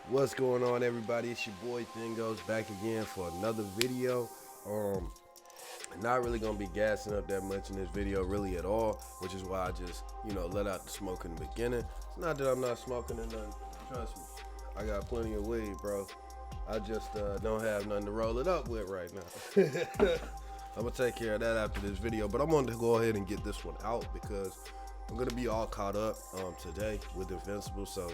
What's going on, everybody? It's your boy Thingos back again for another video. Not really gonna be gassing up that much in this video really at all, which is why I just let out the smoke in the beginning. It's not that I'm not smoking or nothing. Trust me, I got plenty of weed, bro. I just don't have nothing to roll it up with right now. I'm gonna take care of that after this video, but I wanted to go ahead and get this one out because I'm gonna be all caught up today with Invincible, so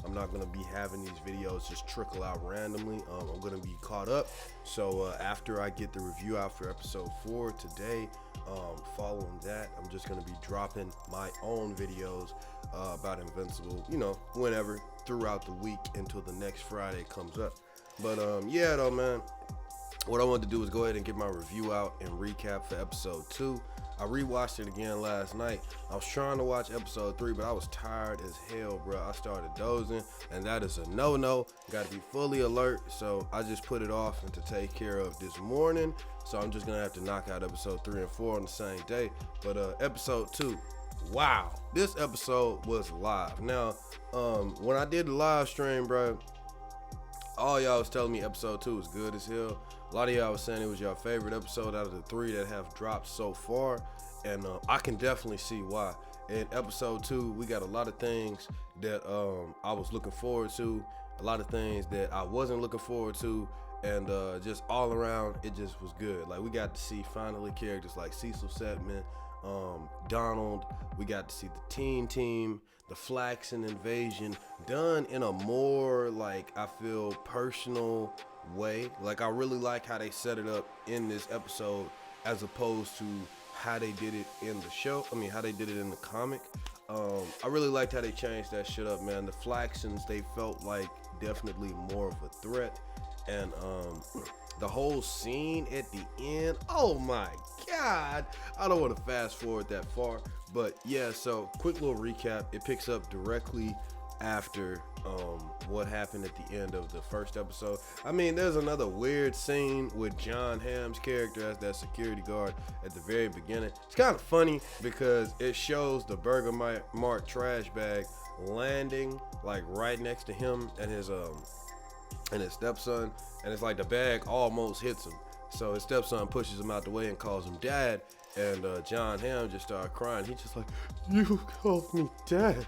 I'm not gonna be having these videos just trickle out randomly. I'm gonna be caught up, so after I get the review out for episode 4 today, following that, I'm just gonna be dropping my own videos about Invincible, whenever throughout the week until the next Friday comes up. But yeah, though, man, what I wanted to do is go ahead and get my review out and recap for episode 2. I rewatched it again last night. I was trying to watch episode 3, but I was tired as hell, bro. I started dozing, and that is a no-no. Got to be fully alert, so I just put it off and to take care of this morning. So I'm just gonna have to knock out episode 3 and 4 on the same day. But episode 2, wow, this episode was live. Now, when I did the live stream, bro, all y'all was telling me episode 2 was good as hell. A lot of y'all was saying it was your favorite episode out of the 3 that have dropped so far, and I can definitely see why. In episode 2, we got a lot of things that I was looking forward to, a lot of things that I wasn't looking forward to, and just all around, it just was good. Like, we got to see finally characters like Cecil Setman, Donald. We got to see the team, the Flaxen invasion done in a more, like, I feel personal way. Like, I really like how they set it up in this episode as opposed to how they did it in the show. I mean, how they did it in the comic. I really liked how they changed that shit up, man. The Flaxens, they felt like definitely more of a threat, and the whole scene at the end, oh my god, I don't want to fast forward that far, but yeah, so quick little recap. It picks up directly after what happened at the end of the first episode. I mean, there's another weird scene with John Hamm's character as that security guard at the very beginning. It's kind of funny because it shows the Burger Mart trash bag landing like right next to him and his stepson, and it's like the bag almost hits him. So his stepson pushes him out the way and calls him dad, and John Hamm just started crying. He's just like, "You called me dad."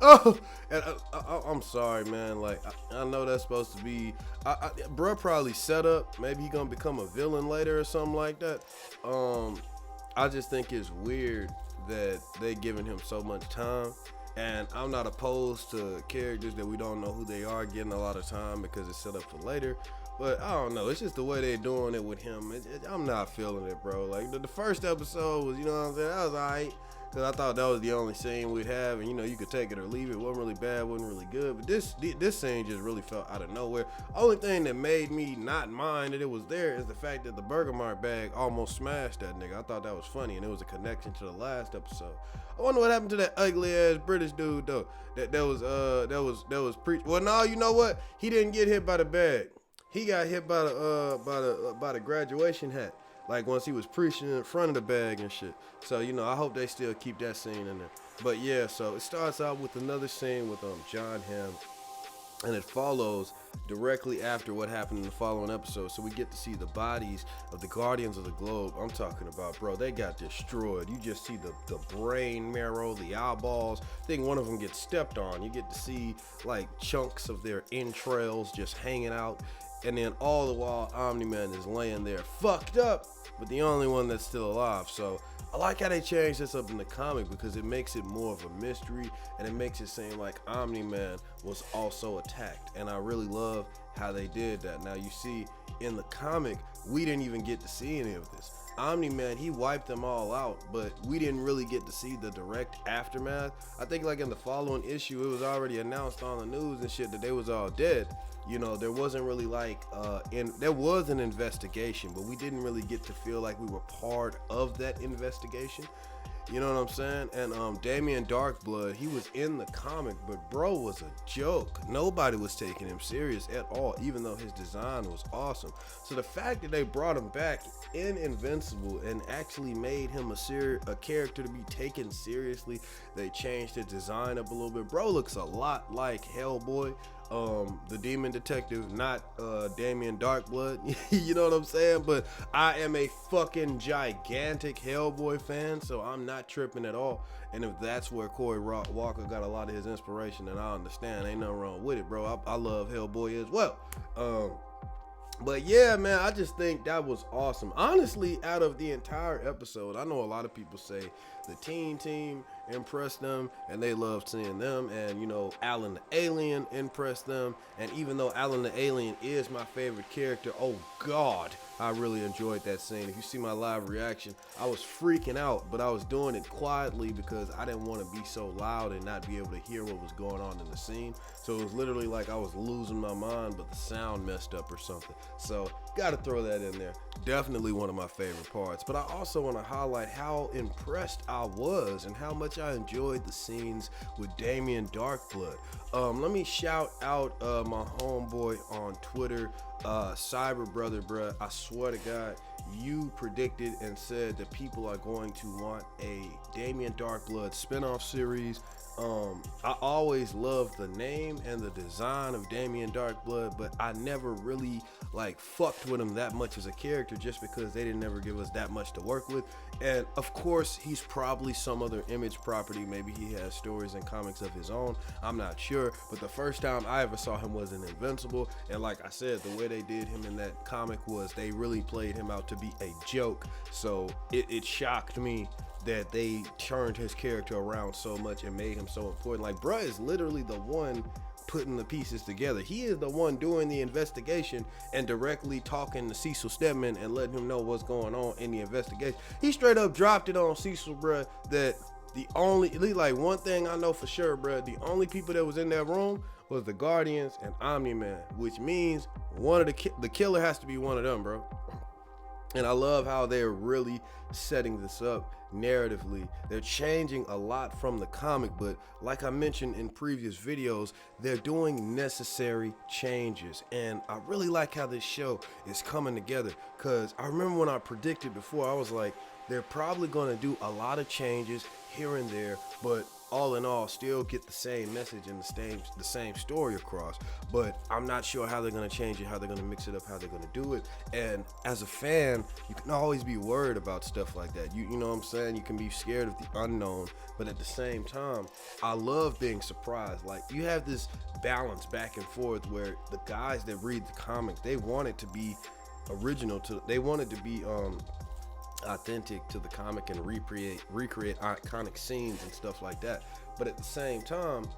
Oh, and I'm sorry, man. Like, I know that's supposed to be, bruh probably set up. Maybe he gonna become a villain later or something like that. I just think it's weird that they giving him so much time. And I'm not opposed to characters that we don't know who they are getting a lot of time because it's set up for later. But I don't know. It's just the way they're doing it with him. I'm not feeling it, bro. Like, the first episode was, you know what I'm saying? That was all right. Because I thought that was the only scene we'd have. And, you could take it or leave it. It wasn't really bad. Wasn't really good. But this scene just really felt out of nowhere. Only thing that made me not mind that it was there is the fact that the Burger Mart bag almost smashed that nigga. I thought that was funny. And it was a connection to the last episode. I wonder what happened to that ugly ass British dude, though. That was preach. Well, no, you know what? He didn't get hit by the bag. He got hit by the graduation hat. Like, once he was preaching in front of the bag and shit. So, I hope they still keep that scene in there. But yeah, so it starts out with another scene with John Hamm, and it follows directly after what happened in the following episode. So we get to see the bodies of the Guardians of the Globe. I'm talking about, bro, they got destroyed. You just see the brain marrow, the eyeballs. I think one of them gets stepped on. You get to see like chunks of their entrails just hanging out. And then all the while, Omni-Man is laying there fucked up, but the only one that's still alive. So I like how they changed this up in the comic because it makes it more of a mystery, and it makes it seem like Omni-Man was also attacked. And I really love how they did that. Now, you see, in the comic, we didn't even get to see any of this. Omni-Man, he wiped them all out, but we didn't really get to see the direct aftermath. I think like in the following issue, it was already announced on the news and shit that they was all dead. There wasn't really like, there was an investigation, but we didn't really get to feel like we were part of that investigation. You know what I'm saying? And Damian Darkblood, he was in the comic, but bro was a joke. Nobody was taking him serious at all, even though his design was awesome. So the fact that they brought him back in Invincible and actually made him a character to be taken seriously, they changed his design up a little bit. Bro looks a lot like Hellboy. the demon detective, not Damien Darkblood. You know what I'm saying? But I am a fucking gigantic Hellboy fan, so I'm not tripping at all. And if that's where Corey Walker got a lot of his inspiration, then I understand. Ain't nothing wrong with it, bro. I love Hellboy as well. But yeah, man, I just think that was awesome. Honestly, out of the entire episode, I know a lot of people say the teen team impressed them and they loved seeing them, and you know, Alan the Alien impressed them. And even though Alan the Alien is my favorite character, oh god, I really enjoyed that scene. If you see my live reaction, I was freaking out, but I was doing it quietly because I didn't want to be so loud and not be able to hear what was going on in the scene. So it was literally like I was losing my mind, but the sound messed up or something. So gotta throw that in there. Definitely one of my favorite parts. But I also want to highlight how impressed I was and how much I enjoyed the scenes with Damien Darkblood. Let me shout out my homeboy on Twitter, Cyber Brother, bruh. I swear to God, you predicted and said that people are going to want a Damien Darkblood spinoff series. I always loved the name and the design of Damien Darkblood, but I never really like fucked with him that much as a character, just because they didn't ever give us that much to work with. And of course, he's probably some other Image property. Maybe he has stories and comics of his own. I'm not sure. But the first time I ever saw him was in Invincible. And like I said, the way they did him in that comic was they really played him out to be a joke. So it shocked me that they turned his character around so much and made him so important. Like, bruh is literally the one putting the pieces together. He is the one doing the investigation and directly talking to Cecil Stedman and letting him know what's going on in the investigation. He straight up dropped it on Cecil, bruh, that the only, like, one thing I know for sure, bruh, the only people that was in that room was the Guardians and Omni-Man, which means one of the killer has to be one of them, bro. And I love how they're really setting this up narratively. They're changing a lot from the comic, but like I mentioned in previous videos, they're doing necessary changes. And I really like how this show is coming together, because I remember when I predicted before, I was like, they're probably going to do a lot of changes here and there, but all in all, still get the same message and the same story across. But I'm not sure how they're going to change it, how they're going to mix it up, how they're going to do it. And as a fan, you can always be worried about stuff like that. You know what I'm saying? You can be scared of the unknown, but at the same time, I love being surprised. Like, you have this balance back and forth where the guys that read the comic, they want it to be original, they want it to be authentic to the comic and recreate iconic scenes and stuff like that. But at the same time,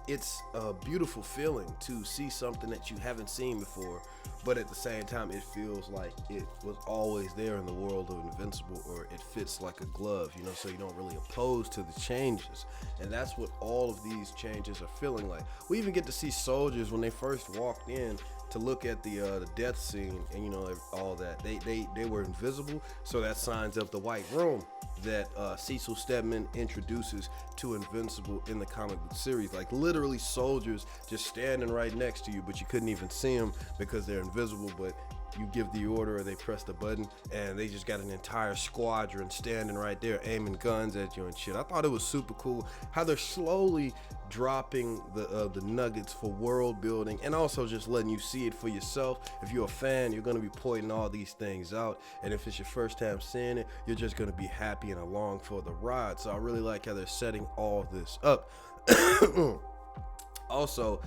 it's a beautiful feeling to see something that you haven't seen before, but at the same time it feels like it was always there in the world of Invincible, or it fits like a glove, you know, so you don't really oppose to the changes. And that's what all of these changes are feeling like. We even get to see soldiers when they first walked in to look at the death scene, and you know, all that, they were invisible, so that signs up the white room that Cecil Stedman introduces to Invincible in the comic book series. Like, literally soldiers just standing right next to you, but you couldn't even see them because they're invisible. But you give the order or they press the button and they just got an entire squadron standing right there aiming guns at you and shit. I thought it was super cool how they're slowly dropping the nuggets for world building, and also just letting you see it for yourself. If you're a fan, you're going to be pointing all these things out, and if it's your first time seeing it, you're just going to be happy and along for the ride. So I really like how they're setting all this up. Also,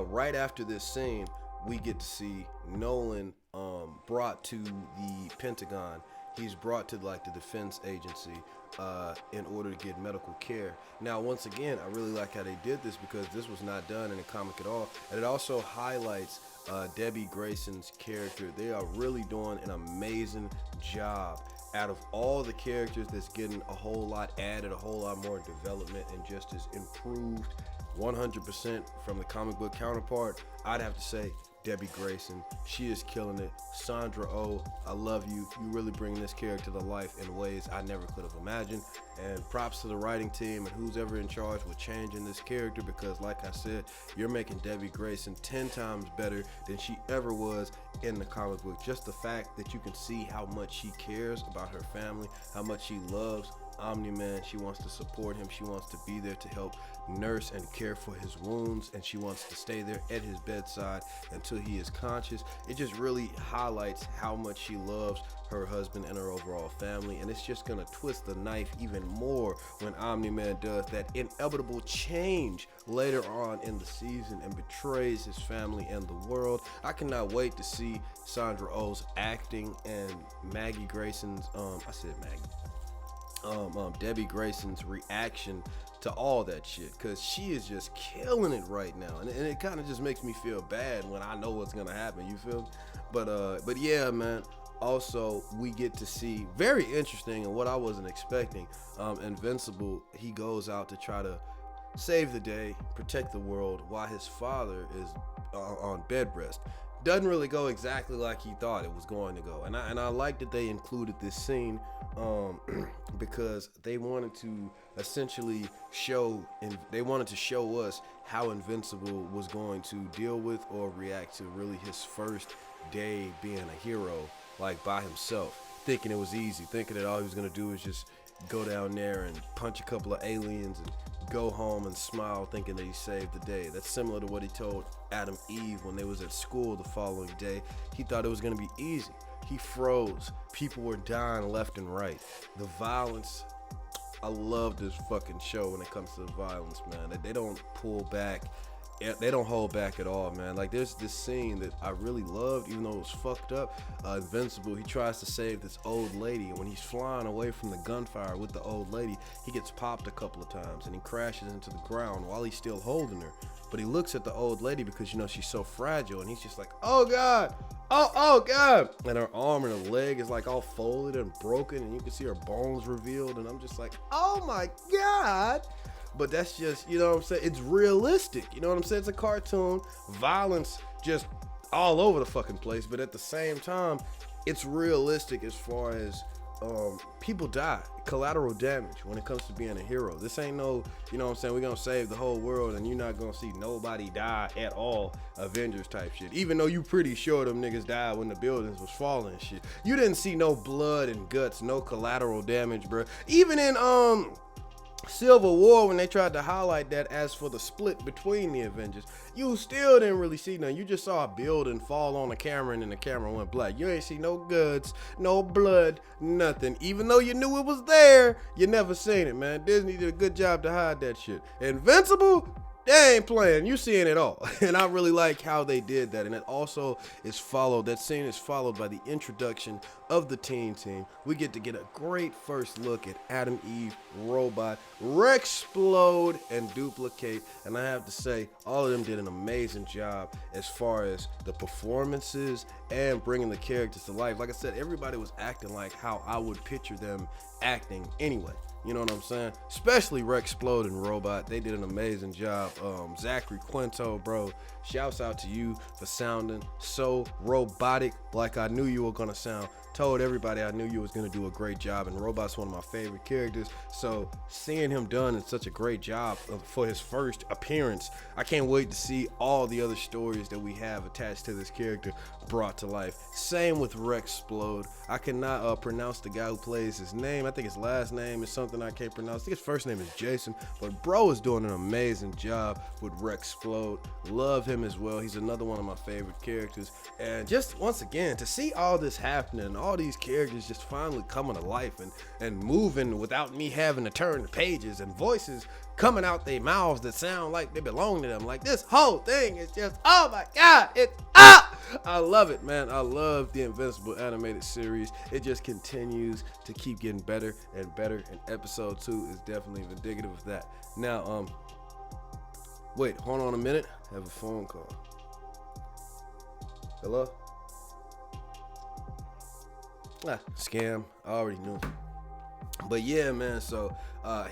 right after this scene, we get to see Nolan brought to the Pentagon. He's brought to like the defense agency in order to get medical care. Now, once again, I really like how they did this, because this was not done in the comic at all, and it also highlights Debbie Grayson's character. They are really doing an amazing job. Out of all the characters that's getting a whole lot added, a whole lot more development, and just is improved 100% from the comic book counterpart, I'd have to say Debbie Grayson. She is killing it. Sandra Oh, I love you. You really bring this character to life in ways I never could have imagined. And props to the writing team and who's ever in charge with changing this character, because like I said, you're making Debbie Grayson 10 times better than she ever was in the comic book. Just the fact that you can see how much she cares about her family, how much she loves Omni-Man. She wants to support him. She wants to be there to help nurse and care for his wounds, and she wants to stay there at his bedside until he is conscious. It just really highlights how much she loves her husband and her overall family, and it's just gonna twist the knife even more when Omni-Man does that inevitable change later on in the season and betrays his family and the world. I cannot wait to see Sandra Oh's acting and Maggie Grayson's Debbie Grayson's reaction to all that shit, because she is just killing it right now, and it kind of just makes me feel bad when I know what's gonna happen, you feel me? But yeah, man. Also, we get to see, very interesting and what I wasn't expecting, Invincible, he goes out to try to save the day, protect the world, while his father is on bed rest. Doesn't really go exactly like he thought it was going to go, and I like that they included this scene because they wanted to essentially show, and they wanted to show us how Invincible was going to deal with or react to really his first day being a hero, like by himself, thinking it was easy, thinking that all he was gonna do is just go down there and punch a couple of aliens and go home and smile, thinking that he saved the day. That's similar to what he told Adam Eve when they was at school the following day. He thought it was gonna be easy. He froze. People were dying left and right. The violence, I love this fucking show when it comes to the violence, man. They don't pull back. They don't hold back at all, man. Like, there's this scene that I really loved, even though it was fucked up. Invincible, he tries to save this old lady, and when he's flying away from the gunfire with the old lady, he gets popped a couple of times, and he crashes into the ground while he's still holding her. But he looks at the old lady because, you know, she's so fragile, and he's just like, oh God, oh God. And her arm and her leg is like all folded and broken, and you can see her bones revealed, and I'm just like, oh my God. But that's just, you know what I'm saying? It's realistic. You know what I'm saying? It's a cartoon. Violence just all over the fucking place. But at the same time, it's realistic as far as people die. Collateral damage when it comes to being a hero. This ain't no, you know what I'm saying, we're going to save the whole world and you're not going to see nobody die at all. Avengers type shit. Even though you pretty sure them niggas died when the buildings was falling and shit. You didn't see no blood and guts, no collateral damage, bro. Even in Civil War, when they tried to highlight that as for the split between the Avengers, you still didn't really see nothing. You just saw a building fall on the camera and then the camera went black. You ain't see no guts, no blood, nothing. Even though you knew it was there, you never seen it, man. Disney did a good job to hide that shit. Invincible, they ain't playing. You seeing it all. And I really like how they did that. And it also is followed, that scene is followed by the introduction of the teen team. We get to get a great first look at Adam, Eve, Robot, Rexplode, and Duplicate. And I have to say, all of them did an amazing job as far as the performances and bringing the characters to life. Like I said, everybody was acting like how I would picture them acting anyway. You know what I'm saying? Especially Rexplode and Robot. They did an amazing job. Zachary Quinto, bro, shouts out to you for sounding so robotic like I knew you were going to sound. Told everybody I knew you was going to do a great job, and Robot's one of my favorite characters. So seeing him done in such a great job for his first appearance, I can't wait to see all the other stories that we have attached to this character brought to life. Same with Rexplode. I cannot pronounce the guy who plays his name. I think his last name is something I can't pronounce. I think his first name is Jason, but bro is doing an amazing job with Rexplode. Love him as well. He's another one of my favorite characters. And just once again, to see all this happening, all these characters just finally coming to life and moving without me having to turn the pages, and voices coming out their mouths that sound like they belong to them. Like, this whole thing is just, oh my God, it's up! I love it, man. I love the Invincible animated series. It just continues to keep getting better and better, and episode 2 is definitely indicative of that. Now, wait, hold on a minute. I have a phone call. Hello? Scam. I already knew. But yeah, man, so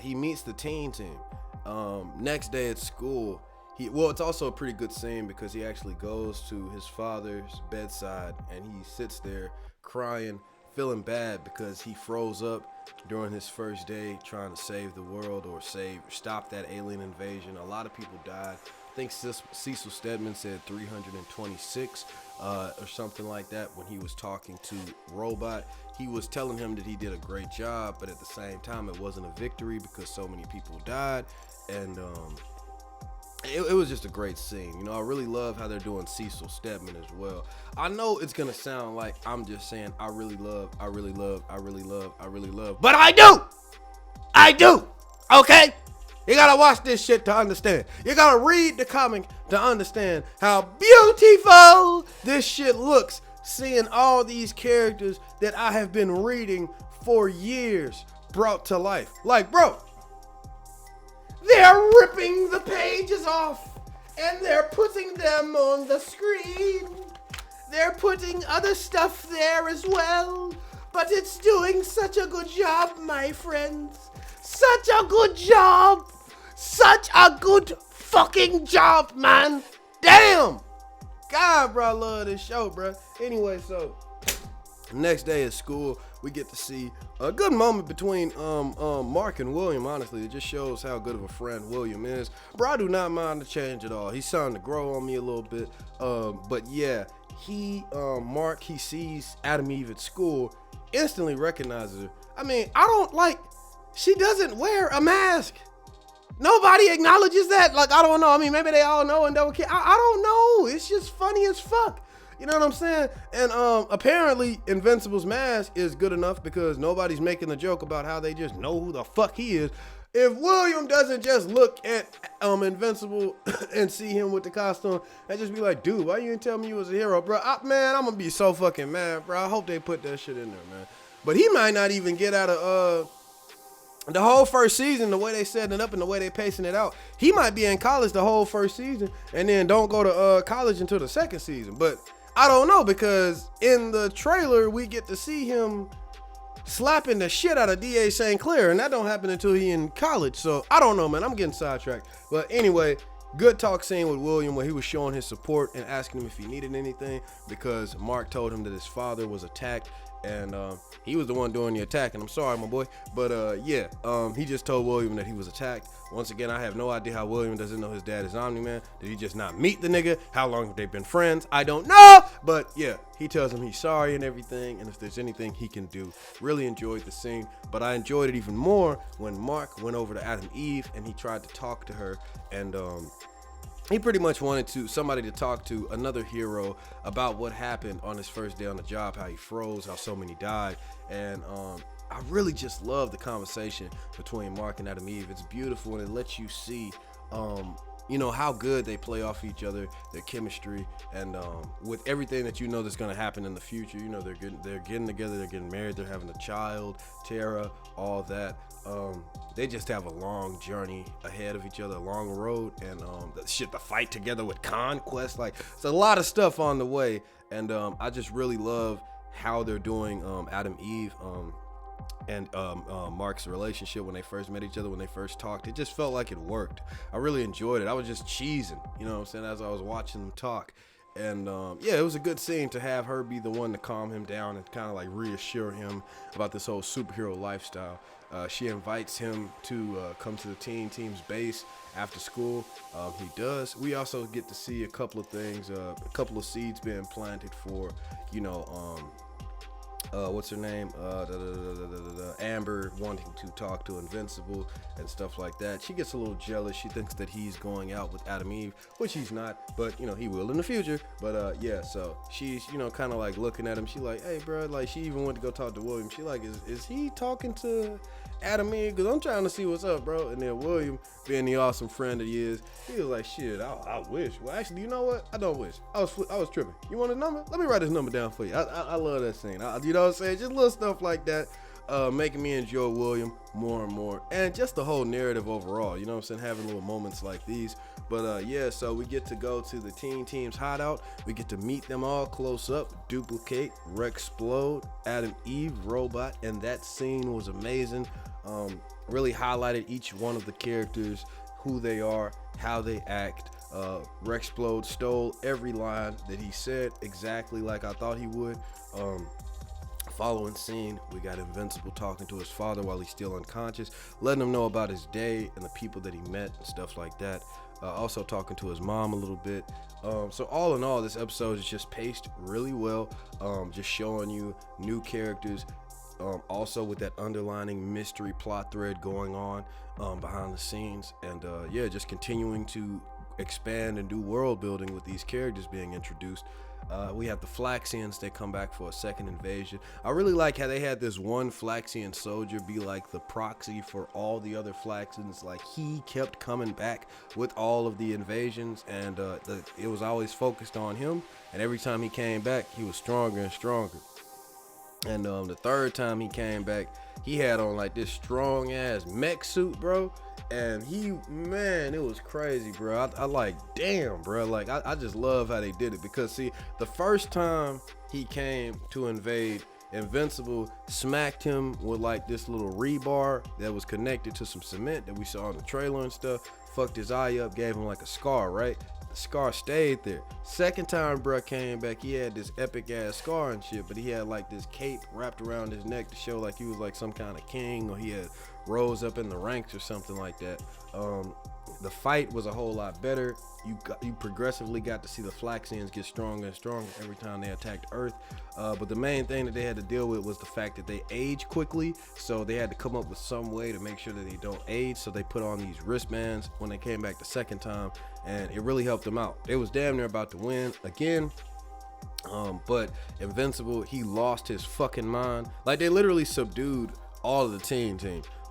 he meets the teen team. Next day at school, it's also a pretty good scene because he actually goes to his father's bedside and he sits there crying, feeling bad because he froze up during his first day trying to save the world or stop that alien invasion. A lot of people died I think Cecil Stedman said 326 or something like that when he was talking to Robot. He was telling him that he did a great job, but at the same time, it wasn't a victory because so many people died. And it was just a great scene. You know, I really love how they're doing Cecil Stedman as well. I know it's going to sound like I'm just saying I really love, but I do! I do! Okay? You gotta watch this shit to understand. You gotta read the comic to understand how beautiful this shit looks. Seeing all these characters that I have been reading for years brought to life. Like, bro, they're ripping the pages off and they're putting them on the screen. They're putting other stuff there as well. But it's doing such a good job, my friends. Such a good job. Such a good fucking job, man. Damn. God, bro, I love this show, bro. Anyway, so next day at school, we get to see a good moment between Mark and William. Honestly, it just shows how good of a friend William is. Bro, I do not mind the change at all. He's starting to grow on me a little bit. But yeah, Mark, he sees Adam Eve at school, instantly recognizes her. I mean, she doesn't wear a mask. Nobody acknowledges that. Like, I don't know. I mean, maybe they all know and don't care. I don't know. It's just funny as fuck. You know what I'm saying? And apparently Invincible's mask is good enough because nobody's making a joke about how they just know who the fuck he is. If William doesn't just look at Invincible and see him with the costume and just be like, dude, why you didn't tell me you was a hero, bro? Man, I'm gonna be so fucking mad, bro. I hope they put that shit in there, man. But he might not even get out of the whole first season, the way they setting it up and the way they pacing it out. He might be in college the whole first season and then don't go to college until the second season. But I don't know, because in the trailer we get to see him slapping the shit out of D.A. St. Clair, and that don't happen until he in college. So I don't know, man. I'm getting sidetracked. But anyway, good talk scene with William where he was showing his support and asking him if he needed anything, because Mark told him that his father was attacked and he was the one doing the attack. And I'm sorry, my boy, but he just told William that he was attacked. Once again, I have no idea how William doesn't know his dad is Omni-Man. Did he just not meet the nigga? How long have they been friends? I don't know. But yeah, he tells him he's sorry and everything, and if there's anything he can do. Really enjoyed the scene, but I enjoyed it even more when Mark went over to Adam Eve and he tried to talk to her, and he pretty much wanted somebody to talk to another hero about what happened on his first day on the job, how he froze, how so many died. And I really just love the conversation between Mark and Adam Eve. It's beautiful, and it lets you see how good they play off each other, their chemistry, and with everything that that's going to happen in the future. They're getting together, they're getting married, they're having a child, Tara, all that. They just have a long journey ahead of each other, a long road, and the fight together with Conquest, like it's a lot of stuff on the way. And I just really love how they're doing Adam Eve and Mark's relationship when they first met each other, when they first talked. It just felt like it worked. I really enjoyed it. I was just cheesing, as I was watching them talk. And it was a good scene to have her be the one to calm him down and kind of like reassure him about this whole superhero lifestyle. She invites him to come to the team's base after school. He does. We also get to see a couple of things, a couple of seeds being planted for, what's her name? Amber wanting to talk to Invincible and stuff like that. She gets a little jealous. She thinks that he's going out with Adam Eve, which he's not, but he will in the future. But so she's kind of like looking at him. She like, hey, bro, like she even went to go talk to William. She like, is he talking to Adam Eve? Because I'm trying to see what's up, bro. And then William, being the awesome friend that he is, he was like, shit, I wish. Well, actually, you know what? I don't wish. I was tripping. You want a number? Let me write this number down for you. I love that scene. You know what I'm saying? Just little stuff like that, making me enjoy William more and more, and just the whole narrative overall. You know what I'm saying? Having little moments like these. But so we get to go to the team's hideout. We get to meet them all close up. Duplicate, Rexplode, Adam Eve, Robot, and that scene was amazing. Really highlighted each one of the characters, who they are, how they act. Rexplode stole every line that he said exactly like I thought he would. Following scene, we got Invincible talking to his father while he's still unconscious, letting him know about his day and the people that he met and stuff like that. Also talking to his mom a little bit. So all in all, this episode is just paced really well, just showing you new characters, also with that underlining mystery plot thread going on behind the scenes, and yeah, just continuing to expand and do world building with these characters being introduced. We have the Flaxians. They come back for a second invasion. I really like how they had this one Flaxian soldier be like the proxy for all the other Flaxians. Like, he kept coming back with all of the invasions, and it was always focused on him, and every time he came back, he was stronger and stronger. And the third time he came back, he had on like this strong ass mech suit, bro. And man, it was crazy, bro. I like, damn, bro. Like, I just love how they did it, because see, the first time he came to invade, Invincible smacked him with like this little rebar that was connected to some cement that we saw in the trailer and stuff. Fucked his eye up, gave him like a scar, right? The scar stayed there. Second time bruh came back, he had this epic ass scar and shit, but he had like this cape wrapped around his neck to show like he was like some kind of king, or he had rose up in the ranks or something like that. The fight was a whole lot better. You progressively got to see the Flaxians get stronger and stronger every time they attacked Earth. But the main thing that they had to deal with was the fact that they age quickly, so they had to come up with some way to make sure that they don't age. So they put on these wristbands when they came back the second time, and it really helped them out. They was damn near about to win again. But Invincible, he lost his fucking mind. Like, they literally subdued all of the team.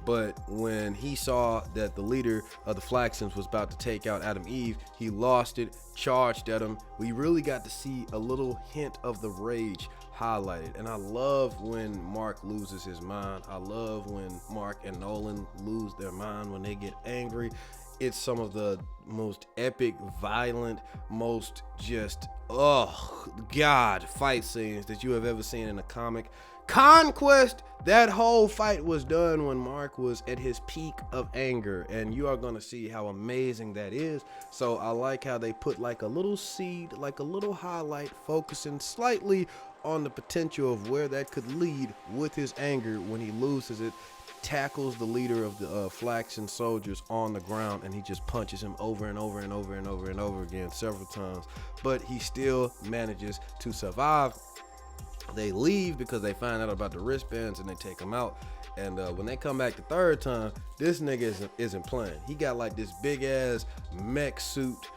But when he saw that the leader of the Flaxians was about to take out Adam Eve, he lost it, charged at him. We really got to see a little hint of the rage highlighted. And I love when Mark loses his mind. I love when Mark and Nolan lose their mind when they get angry. It's some of the most epic, violent, most just, oh God, fight scenes that you have ever seen in a comic. Conquest, that whole fight was done when Mark was at his peak of anger, and you are going to see how amazing that is. So I like how they put like a little seed, like a little highlight, focusing slightly on the potential of where that could lead with his anger when he loses it, tackles the leader of the Flaxian soldiers on the ground, and he just punches him over and over and over and over and over again several times, but he still manages to survive. They leave because they find out about the wristbands, and they take him out. And when they come back the third time, this nigga isn't playing. He got like this big ass mech suit.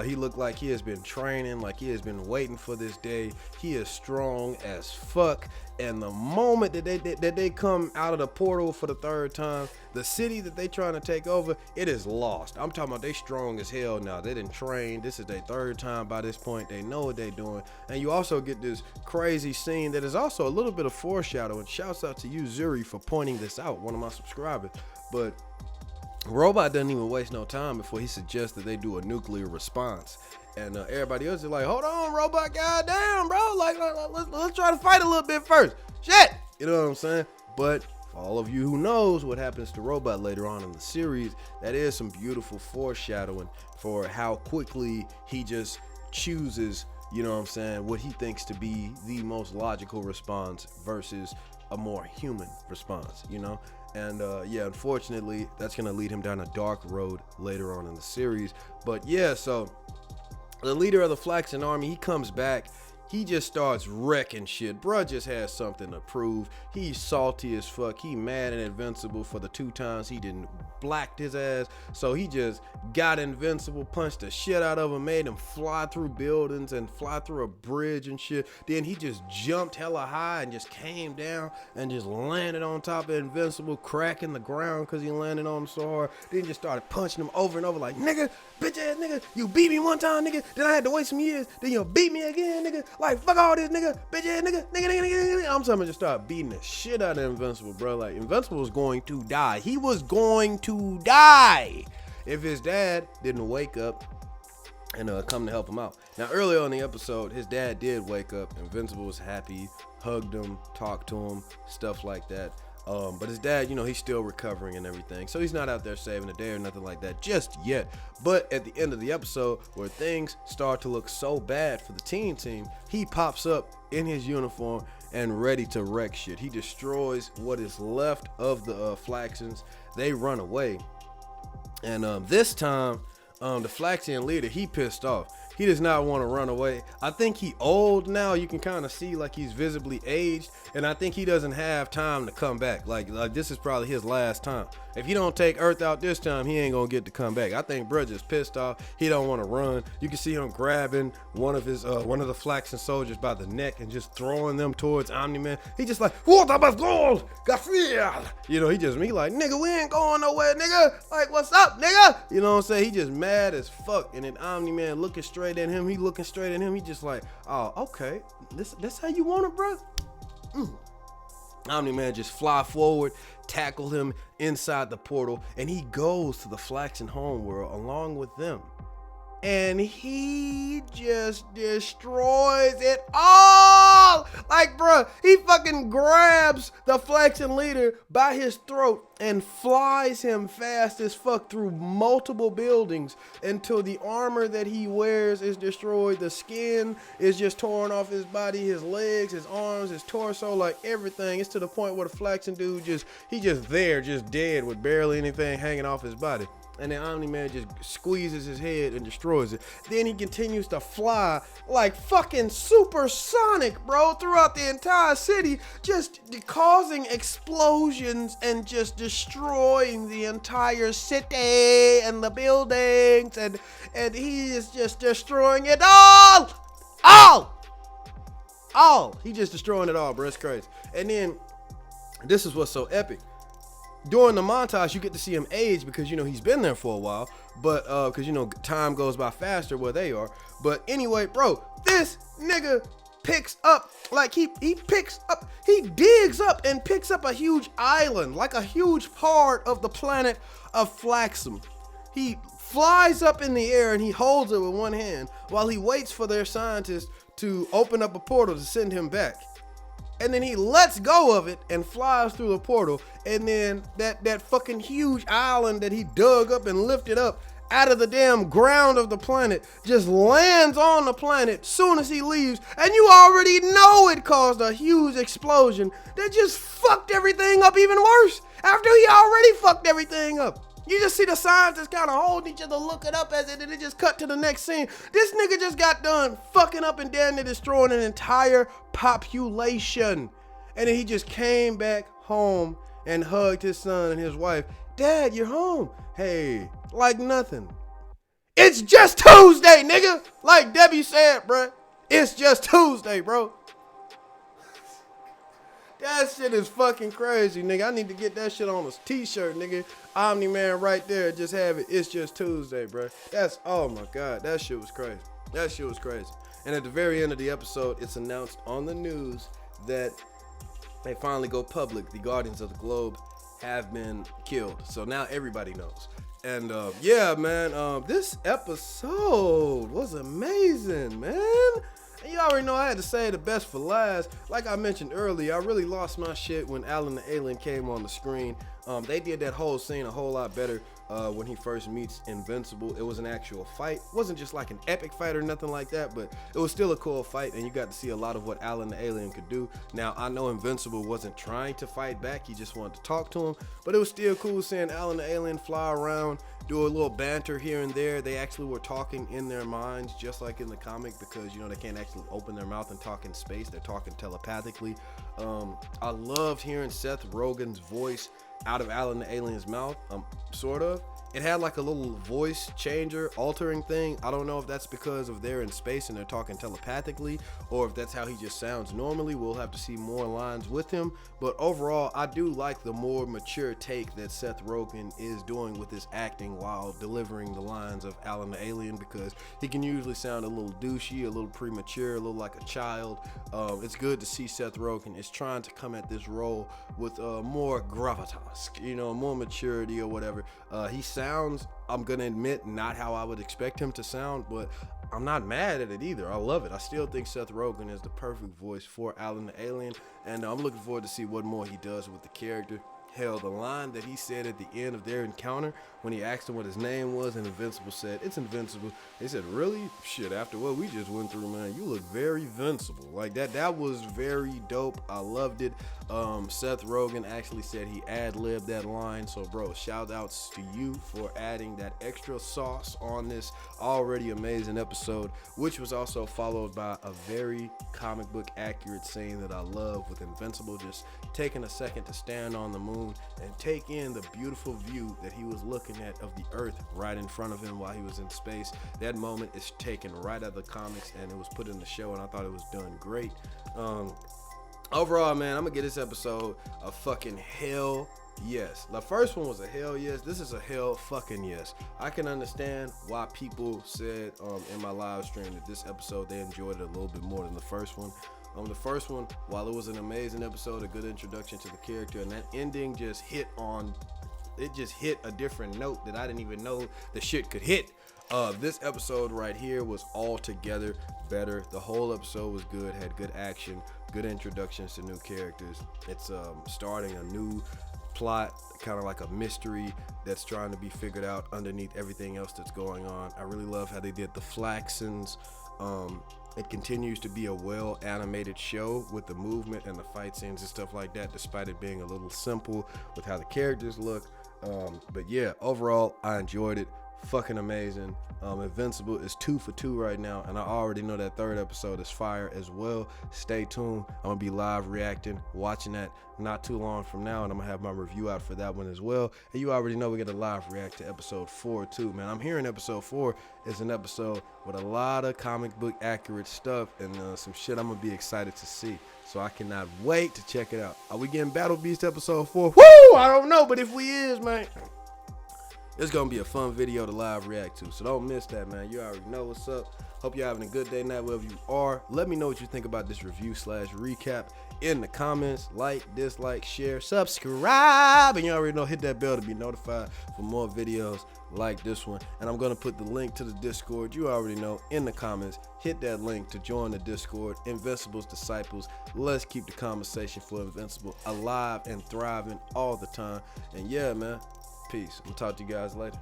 He looked like he has been training, like he has been waiting for this day. He is strong as fuck. And the moment that they come out of the portal for the third time, the city that they trying to take over, it is lost. I'm talking about they strong as hell now. They didn't train. This is their third time by this point. They know what they doing. And you also get this crazy scene that is also a little bit of foreshadowing. Shouts out to you, Zuri, for pointing this out, one of my subscribers. But Robot doesn't even waste no time before he suggests that they do a nuclear response. And everybody else is like, hold on, Robot, goddamn, bro. Like, let's try to fight a little bit first. Shit! You know what I'm saying? But for all of you who knows what happens to Robot later on in the series, that is some beautiful foreshadowing for how quickly he just chooses, you know what I'm saying, what he thinks to be the most logical response versus a more human response, you know? And yeah, unfortunately, that's gonna lead him down a dark road later on in the series. But yeah, so the leader of the Flaxian army, he comes back. He just starts wrecking shit. Bruh just has something to prove. He's salty as fuck. He mad at Invincible for the 2 times he didn't blacked his ass. So he just got Invincible, punched the shit out of him, made him fly through buildings and fly through a bridge and shit. Then he just jumped hella high and just came down and just landed on top of Invincible, cracking the ground because he landed on him so hard. Then just started punching him over and over like, nigga, bitch ass nigga, you beat me one time, nigga. Then I had to wait some years. Then you beat me again, nigga. Like, fuck all this, nigga, bitch ass nigga, nigga. I'm talking about just start beating the shit out of Invincible, bro. Like, Invincible was going to die. He was going to die if his dad didn't wake up and come to help him out. Now, earlier on in the episode, his dad did wake up. Invincible was happy, hugged him, talked to him, stuff like that. But his dad, he's still recovering and everything. So he's not out there saving the day or nothing like that just yet. But at the end of the episode, where things start to look so bad for the team, he pops up in his uniform and ready to wreck shit. He destroys what is left of the Flaxens. They run away. And this time, the Flaxian leader, he pissed off. He does not want to run away. I think he old now. You can kind of see like he's visibly aged, and I think he doesn't have time to come back. Like this is probably his last time. If he don't take Earth out this time, he ain't gonna get to come back. I think bruh just pissed off. He don't want to run. You can see him grabbing one of the Flaxen soldiers by the neck and just throwing them towards Omni-Man. He just like, what about gold? He like, nigga, we ain't going nowhere, nigga. Like, what's up, nigga? You know what I'm saying? He just mad as fuck. And then Omni-Man looking straight at him. He looking straight at him. He just like, oh, okay. This how you want it, bro? Omni-Man just fly forward, tackle him inside the portal, and he goes to the Flaxen homeworld along with them. And he just destroys it all. Like, bruh, he fucking grabs the Flaxen leader by his throat and flies him fast as fuck through multiple buildings until the armor that he wears is destroyed. The skin is just torn off his body, his legs, his arms, his torso, like everything. It's to the point where the Flaxen dude just dead with barely anything hanging off his body. And then Omni-Man just squeezes his head and destroys it. Then he continues to fly like fucking supersonic, bro, throughout the entire city, just causing explosions and just destroying the entire city and the buildings. And he is just destroying it all. He just destroying it all, bro. It's crazy. And then this is what's so epic. During the montage, you get to see him age because, he's been there for a while, but because, time goes by faster where they are. But anyway, bro, this nigga picks up, like he digs up and picks up a huge island, like a huge part of the planet of Flaxen. He flies up in the air and he holds it with one hand while he waits for their scientists to open up a portal to send him back. And then he lets go of it and flies through the portal. And then that fucking huge island that he dug up and lifted up out of the damn ground of the planet just lands on the planet soon as he leaves. And you already know it caused a huge explosion that just fucked everything up even worse after he already fucked everything up. You just see the scientists kind of holding each other, looking up as it, and it just cut to the next scene. This nigga just got done fucking up and damn near destroying an entire population. And then he just came back home and hugged his son and his wife. Dad, you're home. Hey, like nothing. It's just Tuesday, nigga. Like Debbie said, bruh. It's just Tuesday, bro. That shit is fucking crazy, nigga. I need to get that shit on a t-shirt, nigga. Omni-Man right there, just have it. It's just Tuesday, bro. Oh my God, that shit was crazy. That shit was crazy. And at the very end of the episode, it's announced on the news that they finally go public. The Guardians of the Globe have been killed. So now everybody knows. And yeah, man, this episode was amazing, man. And you already know I had to say the best for last. Like I mentioned earlier, I really lost my shit when Alan the Alien came on the screen. They did that whole scene a whole lot better when he first meets Invincible. It was an actual fight. It wasn't just like an epic fight or nothing like that, but it was still a cool fight, and you got to see a lot of what Alan the Alien could do. Now, I know Invincible wasn't trying to fight back. He just wanted to talk to him, but it was still cool seeing Alan the Alien fly around, do a little banter here and there. They actually were talking in their minds, just like in the comic, because, they can't actually open their mouth and talk in space. They're talking telepathically. I loved hearing Seth Rogen's voice out of Alan the Alien's mouth, sort of. It had like a little voice changer altering thing. I don't know if that's because of they're in space and they're talking telepathically, or if that's how he just sounds normally. We'll have to see more lines with him. But overall, I do like the more mature take that Seth Rogen is doing with his acting while delivering the lines of Alan the Alien, because he can usually sound a little douchey, a little premature, a little like a child. It's good to see Seth Rogen is trying to come at this role with more gravitas, more maturity or whatever. He sounds, I'm gonna admit, not how I would expect him to sound, but I'm not mad at it either. I love it. I still think Seth Rogen is the perfect voice for Alan the Alien, and I'm looking forward to see what more he does with the character. Hell, the line that he said at the end of their encounter when he asked him what his name was, and Invincible said, "It's Invincible." They said, "Really? Shit, after what we just went through, man, you look very invincible." Like that was very dope. I loved it. Seth Rogen actually said he ad-libbed that line. So, bro, shout outs to you for adding that extra sauce on this already amazing episode, which was also followed by a very comic book accurate scene that I love with Invincible just taking a second to stand on the moon and take in the beautiful view that he was looking at of the earth right in front of him while he was in space. That moment is taken right out of the comics, and it was put in the show, and I thought it was done great. Overall, man, I'm gonna give this episode a fucking hell yes. The first one was a hell yes. This is a hell fucking yes. I can understand why people said in my live stream that this episode they enjoyed it a little bit more than the first one. The first one, while it was an amazing episode, a good introduction to the character, and that ending just hit a different note that I didn't even know the shit could hit. This episode right here was altogether better. The whole episode was good, had good action, good introductions to new characters. It's starting a new plot, kind of like a mystery that's trying to be figured out underneath everything else that's going on. I really love how they did the Flaxons. It continues to be a well animated show with the movement and the fight scenes and stuff like that, despite it being a little simple with how the characters look. But yeah, overall, I enjoyed it. Fucking amazing. Invincible is 2 for 2 right now, and I already know that third episode is fire as well. Stay tuned. I'm gonna be live reacting, watching that not too long from now, and I'm gonna have my review out for that one as well. And you already know we get a live react to episode 4 too, man. I'm hearing episode 4 is an episode with a lot of comic book accurate stuff and some shit I'm gonna be excited to see. So I cannot wait to check it out. Are we getting Battle Beast episode 4? Woo! I don't know, but if we is, man, it's gonna be a fun video to live react to, so don't miss that, man. You already know what's up. Hope you're having a good day, night, wherever you are. Let me know what you think about this review / recap in the comments. Like, dislike, share, subscribe, and you already know, hit that bell to be notified for more videos like this one. And I'm gonna put the link to the Discord, you already know, in the comments. Hit that link to join the Discord, Invincible's Disciples. Let's keep the conversation for Invincible alive and thriving all the time. And yeah, man, peace. I'm gonna talk to you guys later.